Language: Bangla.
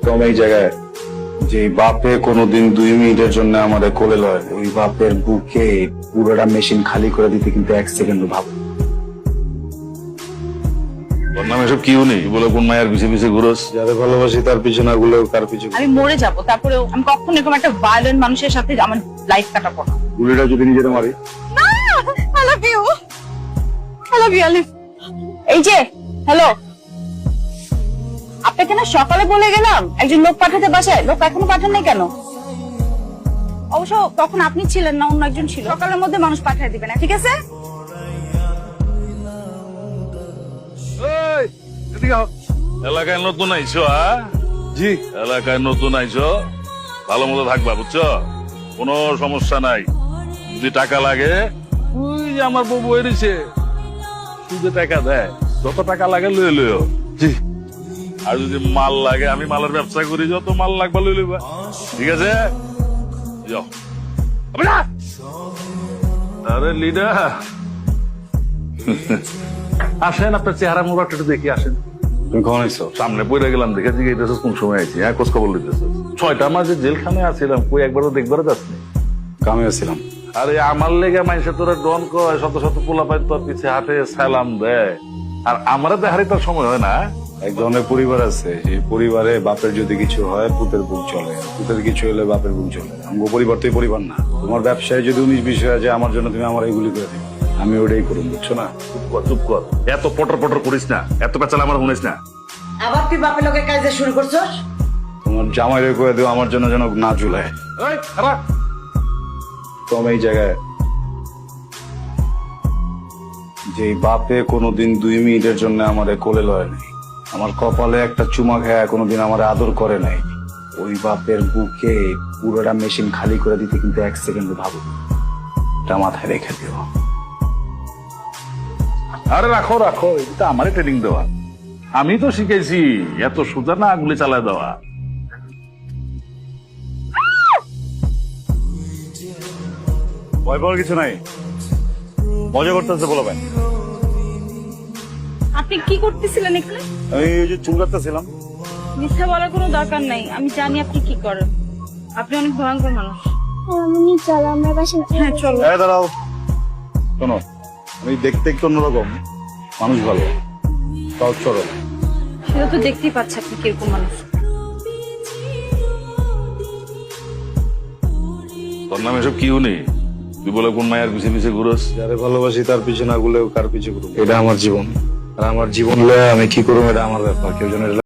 তুমি এই জায়গায় যে বাপে কোনোদিন 2 মিনিটের জন্য আমাদের কোলে লয়, ওই বাপের বুকে পুরোটা মেশিন খালি করে দিতে কিন্তু 1 সেকেন্ড ভাব। তোর নাম এসব কিউ নেই বলে কোন মায়ের পিছে পিছে ঘুরোস? যাদের ভালোবাসি তার পিছনে গুলো কার পিছনে। আমি মরে যাব, তারপরেও আমি কখনো এরকম একটা ভায়োলেন্ট মানুষের সাথে আমার লাইফ কাটাবো না। গুলিটা যদি নিজের মারি। I love you. I love you, Alif. এই যে হ্যালো, আপনাকে না সকালে বলে গেলাম একজন লোক পাঠাতে বাসায়, লোক এখনো পাঠান নাই কেন? অবশ্য তখন আপনি ছিলেন না, অন্য একজন ছিল। সকালের মধ্যে মানুষ পাঠিয়ে দিবেন, ঠিক আছে? এলাকায় নতুন আইছো? জি এলাকায় নতুন আইছো, ভালো মতো থাকবা, বুঝছো? কোনো সমস্যা নাই। যদি টাকা লাগে, তুই যে আমার বউ বই রয়েছে, সুদে টাকা দেয়, যত টাকা লাগে লয়ে লইও। জি। আর যদি মাল লাগে, আমি মালের ব্যবসা করি, যত মাল লাগবে লই লইবা, ঠিক আছে? যাও। আরে লিডার আসেন, আপনার চেহারা মোবাইলটা একটু দেখে আসেন। তুমি কখন আইছো? সামনে পড়ে গেলাম, দেখে জিজ্ঞেস কোন সময় আইছি। হ্যাঁ, খোঁজ খবর লিতেছ। 6টা মাসে জেলখানায় আছিলাম, কই একবারও দেখবারও যাচ্ছি। কামে আসছিলাম। আরে আমার লেগে মানুষের তোরা ডন কয়, শত শত পোলা পায় তোর পিছে হাটে সালাম দেয়, আর আমারা দেখারই তার সময় হয় না। এক ধরনের পরিবার আছে, এই পরিবারে বাপের যদি কিছু হয় পুতের বুক চলে, পুতের কিছু হলে বাপের বুক চলে। আমার পরিবার তো এই পরিবার না। তোমার ব্যবসায় যদি 19-20 হয়ে যায়, আমার জন্য তুমি আমার এইগুলি করে দিবে, আমি ওটাই করুন, বুঝছো না? চুপ কর, চুপ কর, এত পটর পটর করিস না, এত পেঁচাল আমার শুনিস না। আবার তুই বাপের লোকের কাজে শুরু করছস? তোমার জামাইরে করে দিও আমার জন্য যেন না ঝুলায়। তুমি এই জায়গায় যে বাপে কোনোদিন 2 মিনিটের জন্য আমাদের কোলে লয় নাই, আমার কপালে একটা চুমা খায় কোনোদিন আমার আদর করে নাই, ওই বাপের বুকে পুরোটা মেশিন খালি করে দিতে কিন্তু 1 সেকেন্ড ভাবো। এটা মাথায় রেখে দিও। আরে রাখো রাখো, এটা আমারই ট্রেনিং দেওয়া, আমি তো শিখেছি এত সোজা না গুলি চালায় দেওয়া। ভয় পাওয়ার কিছু নাই, মজা করতেছে বলবেন। আপনি কি করতেছিলেন এখানে? আমি ওই যে চুল কাটতেছিলাম। মিথ্যা বলার কোনো দরকার নাই, আমি জানি আপনি কি করেন। আপনি অনেক ভয়ঙ্কর মানুষ। আমি চলো আমরা বাসা। হ্যাঁ চলো। দাঁড়াও, শোনো, আমি দেখতে একটু অন্যরকম, মানুষ ভালো, সহজ সরল। সেটা তো দেখতেই পাচ্ছি আপনি কিরকম মানুষ। তোর নাম এসব কিউ নেই, তুই বলে কোন মায়ের পিছে পিছে ঘুরোস? যাদের ভালোবাসি তার পিছনে গুলো কার পিছে করুন, এটা আমার জীবন। আর আমার জীবন লয়ে আমি কি করবো এটা আমার ব্যাপার, কেউ যেন